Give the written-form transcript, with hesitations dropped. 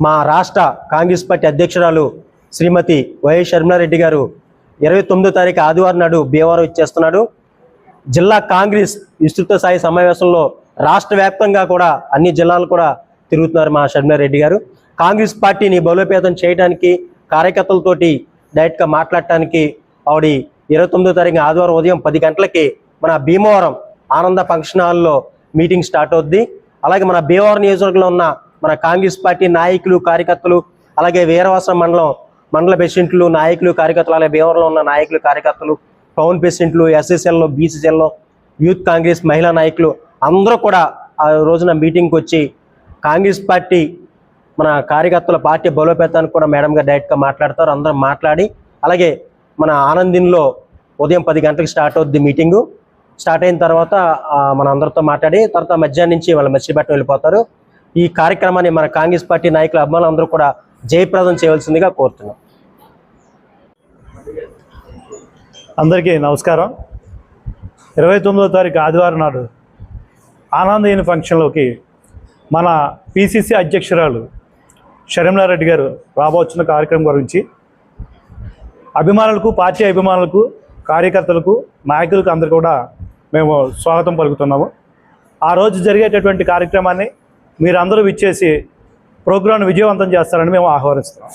మా రాష్ట్ర కాంగ్రెస్ పార్టీ అధ్యక్షురాలు శ్రీమతి వైఎస్ షర్మిలారెడ్డి గారు 29వ తారీఖు ఆదివారం నాడు భీమవరం ఇచ్చేస్తున్నాడు. జిల్లా కాంగ్రెస్ విస్తృత స్థాయి సమావేశంలో రాష్ట్ర వ్యాప్తంగా కూడా అన్ని జిల్లాలు కూడా తిరుగుతున్నారు మా షర్మిలారెడ్డి గారు. కాంగ్రెస్ పార్టీని బలోపేతం చేయడానికి, కార్యకర్తలతోటి డైరెక్ట్గా మాట్లాడటానికి ఆవిడ 29వ తారీఖు ఆదివారం ఉదయం 10 గంటలకి మన భీమవరం ఆనంద ఫంక్షన్ హాల్లో మీటింగ్ స్టార్ట్ అవుద్ది. అలాగే మన భీమవరం నియోజకవర్గంలో ఉన్న మన కాంగ్రెస్ పార్టీ నాయకులు, కార్యకర్తలు, అలాగే వీరవాసం మండల ప్రెసిడెంట్లు, నాయకులు, కార్యకర్తలు, అలాగే భీమవరంలో ఉన్న నాయకులు, కార్యకర్తలు, టౌన్ ప్రెసిడెంట్లు, ఎస్ఎస్ఎల్లో, బీసీసీఎల్లో, యూత్ కాంగ్రెస్ మహిళా నాయకులు అందరూ కూడా ఆ రోజున మీటింగ్కి వచ్చి కాంగ్రెస్ పార్టీ మన కార్యకర్తల పార్టీ బలోపేతానికి కూడా మేడం గారు డైరెక్ట్గా మాట్లాడతారు. అందరం మాట్లాడి అలాగే మన ఆనందిన్లో ఉదయం 10 గంటలకు స్టార్ట్ అవుద్ది మీటింగు. స్టార్ట్ అయిన తర్వాత మన అందరితో మాట్లాడి తర్వాత మధ్యాహ్నం నుంచి వాళ్ళ మచిలీపట్నం వెళ్ళిపోతారు. ఈ కార్యక్రమాన్ని మన కాంగ్రెస్ పార్టీ నాయకులు, అభిమానులు అందరూ కూడా జయప్రదం చేయవలసిందిగా కోరుతున్నాం. అందరికీ నమస్కారం. 29వ తారీఖు ఆదివారం నాడు ఆనందయ్య ఫంక్షన్లోకి మన పిసిసి అధ్యక్షురాలు షర్మిలారెడ్డి గారు రాబోతున్న కార్యక్రమం గురించి అభిమానులకు, పార్టీ అభిమానులకు, కార్యకర్తలకు, నాయకులకు అందరూ కూడా మేము స్వాగతం పలుకుతున్నాము. ఆ రోజు జరిగేటటువంటి కార్యక్రమాన్ని మీరందరూ విచ్చేసి ప్రోగ్రాంను విజయవంతం చేస్తారని మేము ఆహ్వానిస్తున్నాం.